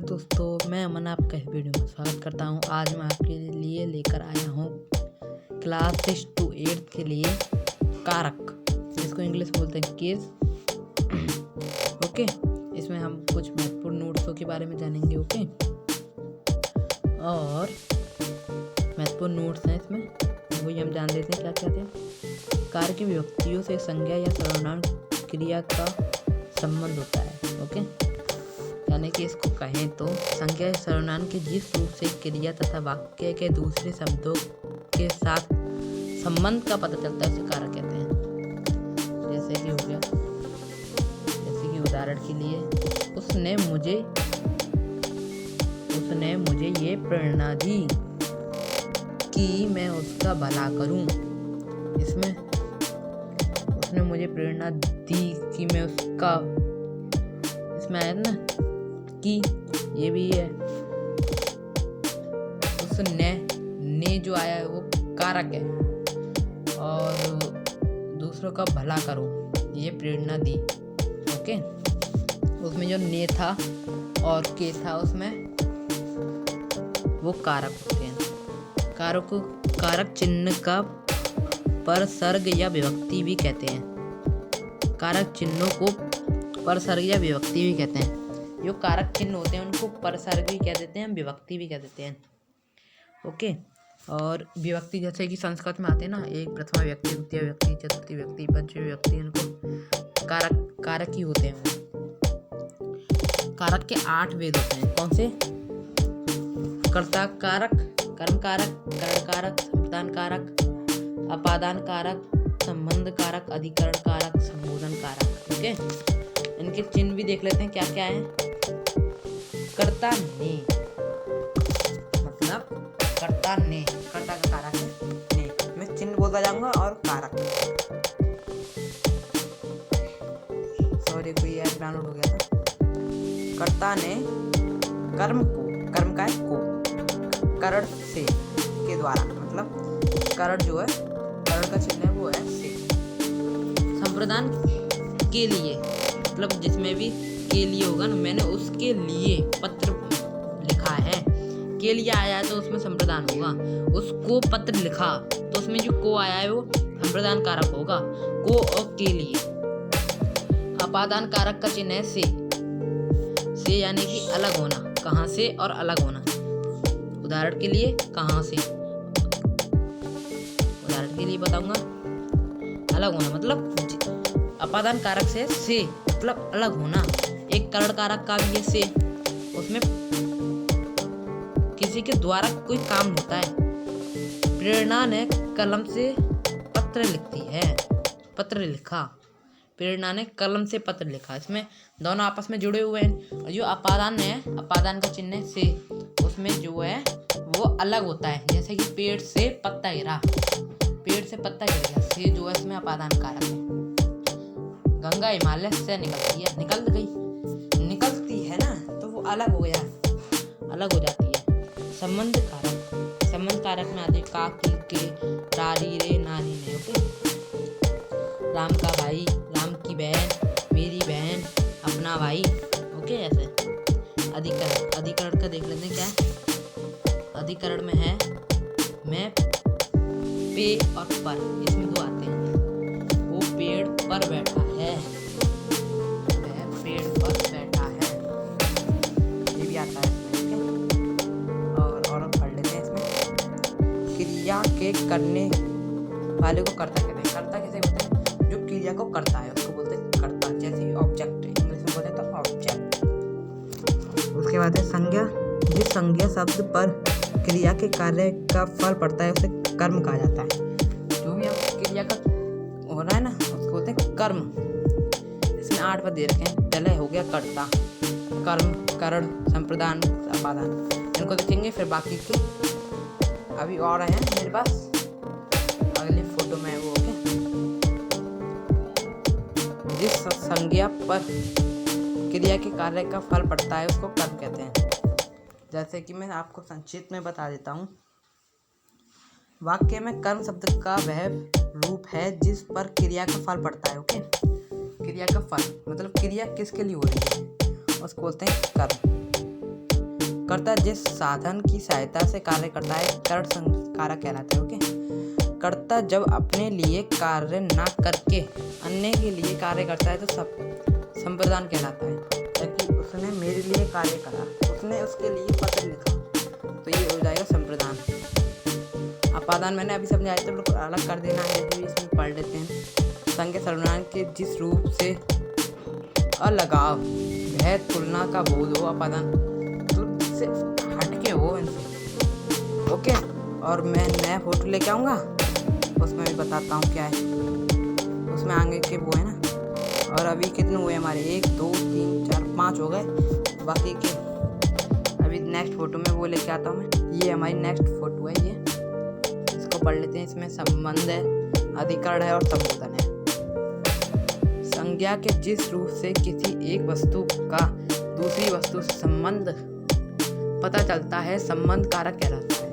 दोस्तों, मैं अमन आपका इस वीडियो में स्वागत करता हूं। आज मैं आपके लिए लेकर आया हूं क्लास 6 to 8 के लिए कारक, जिसको इंग्लिश बोलते हैं केस। ओके, इसमें हम कुछ महत्वपूर्ण नोट्सों के बारे में जानेंगे। ओके, और महत्वपूर्ण नोट्स हैं इसमें, वही हम जान लेते हैं क्या क्या थे। कारक की विभक्तियों से संज्ञा या सर्वनाम क्रिया का संबंध होता है। ओके, यानी कि इसको कहें तो संज्ञा या सर्वनाम के जिस रूप से क्रिया तथा वाक्य के दूसरे शब्दों के साथ संबंध का पता चलता है उसे कारक कहते हैं। जैसे कि हो गया, जैसे कि उदाहरण के लिए, उसने मुझे ये प्रेरणा दी कि मैं उसका भला करूं। इसमें उसने मुझे प्रेरणा दी कि मैं उसका, इसमें आया ना कि, ये भी है। उसने जो आया है वो कारक है, और दूसरों का भला करो, ये प्रेरणा दी। ओके, उसमें जो ने था और के था, उसमें वो कारक होते हैं। कारक चिन्ह का परसर्ग या विभक्ति भी कहते हैं। कारक चिन्हों को परसर्ग या विभक्ति भी कहते हैं। जो कारक चिन्ह होते हैं उनको परसर्ग भी कह देते हैं, विभक्ति भी कह देते हैं। ओके, और विभक्ति जैसे कि संस्कृत में आते हैं ना, एक प्रथमा विभक्ति, द्वितीय विभक्ति, चतुर्थी विभक्ति, पंचमी विभक्ति, इनको कारक ही होते हैं। कारक के 8 भेद होते हैं। कौन से? कर्ता कारक, कर्म कारक, करण कारक, संप्रदान कारक, अपादान कारक, संबंध कारक, अधिकरण कारक, संबोधन कारक। ओके, इनके चिन्ह भी देख लेते हैं क्या क्या है। कर्ता ने, मतलब कर्ता ने, कर्ता का कारक है ने। मैं चिन्ह बोलता जाऊंगा और कारक। सॉरी, कोई ऐप डाउनलोड हो गया था। कर्ता ने कर्म को, कर्म का है को, करण से के द्वारा, मतलब करण जो है, करण का चिन्ह है वो है से। संप्रदान के लिए, मतलब जिसमें भी के लिए होगा ना, मैंने उसके लिए पत्र लिखा है। के लिए आया है तो उसमें संप्रदान होगा। उसको पत्र लिखा तो उसमें जो को आया है वो संप्रदान कारक होगा, को और के लिए। अपादान कारक का चिन्ह है से यानी कि अलग होना, कहाँ से और अलग होना। उदाहरण के लिए कहाँ से, उदाहरण के लिए बताऊंगा, अलग होना मतलब अपादान कारक से मतलब अलग होना। एक करण कारक का भी है से, उसमें किसी के द्वारा कोई काम होता है। प्रेरणा ने कलम से पत्र लिखती है, पत्र लिखा। प्रेरणा ने कलम से पत्र लिखा। इसमें दोनों आपस में जुड़े हुए हैं। और जो अपादान है, अपादान का चिन्ह है से, उसमें जो है वो अलग होता है। जैसे कि पेड़ से पत्ता गिरा, पेड़ से पत्ता गिर गया, से जो है इसमें अपादान कारक है। गंगा हिमालय से निकलती है, निकलती है ना, तो वो अलग हो गया, अलग हो जाती है। संबंध कारक में आते का, की, के, रारी, रे, नारी, ने। ओके, राम का भाई, राम की बहन, मेरी बहन, अपना भाई। ओके, ऐसे। अधिकरण का देख लेते हैं क्या है। अधिकरण में है मैं, पे और पर, इसमें दो आते हैं। वो पेड़ पर बैठा है, वह पेड़ पर बैठा है, ये भी आता है इसमें। ओके, और पढ़ लेते हैं इसमें। क्रिया के करने वाले को कर्ता कहते हैं। कर्ता किसे बोलते हैं? जो क्रिया को करता है उसको बोलते हैं कर्ता। जैसे ऑब्जेक्ट, इंग्लिश में बोलते हैं तो ऑब्जेक्ट। उसके बाद है संज्ञा। जिस संज्ञा शब्द पर क्रिया के कार्य का फल पड़ता है उसे कर्म कहा जाता है। जो भी हम क्रिया का हो रहा है ना, उसको बोलते हैं कर्म। इसमें 8 पद दे रखे हैं। पहले हो गया कर्ता, कर्म, करण, संप्रदान, अपादान। इनको देखेंगे, फिर बाकी के अभी और हैं मेरे पास, अगले फोटो में वो। ओके, जिस संज्ञा पर क्रिया के कार्य का फल पड़ता है उसको कर्म कहते हैं। जैसे कि मैं आपको संक्षिप्त में बता देता हूँ। वाक्य में कर्म शब्द का वह रूप है जिस पर क्रिया का फल पड़ता है। ओके, क्रिया का फल मतलब क्रिया किसके लिए हो रही है, उसको बोलते हैं कर्म। कर्ता जिस साधन की सहायता से कार्य करता है कर्त कारक कहलाता है। ओके, कर्ता जब अपने लिए कार्य ना करके अन्य के लिए कार्य करता है तो संप्रदान कहलाता है। ताकि उसने मेरे लिए कार्य करा, उसने उसके लिए पत्र लिखा, तो ये हो जाएगा संप्रदान। अपादान मैंने अभी समझाया, तो बिल्कुल अलग कर देना है, यदि इसमें पढ़ लेते हैं। संज्ञा सर्वनाम के जिस रूप से अलगाव वह तुलना का बोध हो, अपादान मतलब से हटके हो इनसे। ओके, और मैं नया फोटो लेके आऊँगा, उसमें भी बताता हूँ क्या है। उसमें आगे के वो है ना, और अभी कितने हुए हमारे 1 2 3 4 5 हो गए, बाकी के अभी नेक्स्ट फोटो में वो लेके आता हूँ मैं। ये हमारी नेक्स्ट फोटो है, ये इसको पढ़ लेते हैं। इसमें संबंध है, अधिकरण है और संबोधन है। संज्ञा के जिस रूप से किसी एक वस्तु का दूसरी वस्तु से संबंध पता चलता है संबंध कारक कहलाता है।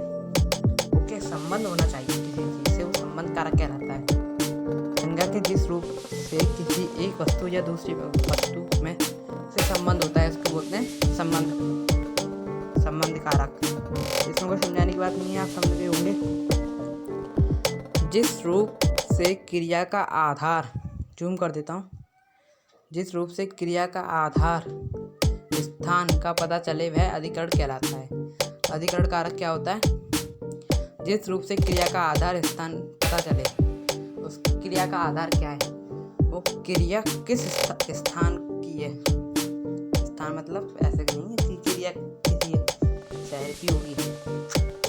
ओके, संबंध होना चाहिए किसी चीज से, वो संबंध कारक कहलाता है। संज्ञा के जिस रूप से किसी एक वस्तु या दूसरी वस्तु में से संबंध होता है उसको बोलते हैं संबंध कारक। इसमें कोई समझाने की बात नहीं है, आप समझ रहे होंगे। जिस रूप से क्रिया का आधार, जूम कर देता हूँ, जिस रूप से क्रिया का आधार स्थान का पता चले वह अधिकरण कहलाता है। अधिकरण कारक क्या होता है? जिस रूप से क्रिया का आधार स्थान पता चले, उस क्रिया का आधार क्या है, वो क्रिया किस स्थान की है। स्थान मतलब ऐसे नहीं है कि क्रिया किसी शहर की होगी,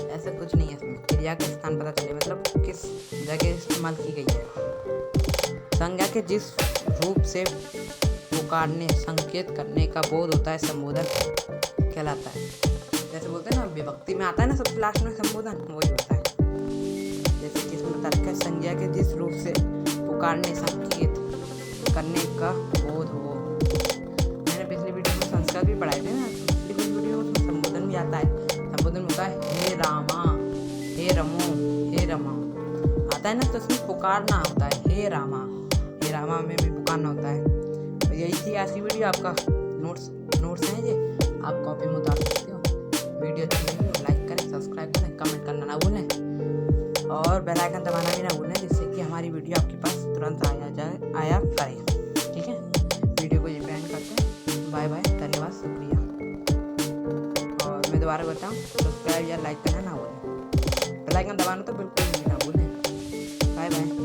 ऐसा कुछ नहीं है इसमें। क्रिया का स्थान पता चले मतलब किस जगह इस्तेमाल की गई है। संज्ञा के जिस रूप से पुकारने संकेत करने का बोध होता है संबोधन कहलाता है। जैसे बोलते हैं ना, विभक्ति में आता है ना सबसे लास्ट में संबोधन, वही होता है। जैसे कि इसमें बता रखा है, संज्ञा के जिस रूप से पुकारने संकेत करने का बोध हो। मैंने पिछली वीडियो में संस्कृत भी पढ़ाए थे ना, पिछली वीडियो में संबोधन भी आता है। संबोधन होता है हे रामा, हे रमो, हे रमा, आता है ना, तो उसमें पुकारना होता है हे रामा में भी पुकारना होता है। तो यही थी आज की वीडियो। आपका नोट्स हैं ये, आप कॉपी में उतार सकते हो। वीडियो अच्छी लगी तो लाइक करें, सब्सक्राइब करें, कमेंट करना ना भूलें और बेल आइकन दबाना भी ना भूलें, जिससे कि हमारी वीडियो आपके पास तुरंत आया करे। ठीक है, वीडियो को ये एंड करते हैं। बाय बाय, धन्यवाद, शुक्रिया। और मैं दोबारा बताऊँ, सब्सक्राइब या लाइक करना ना भूलें, बेल आइकन दबाना तो बिल्कुल भी ना भूलें। Bye bye.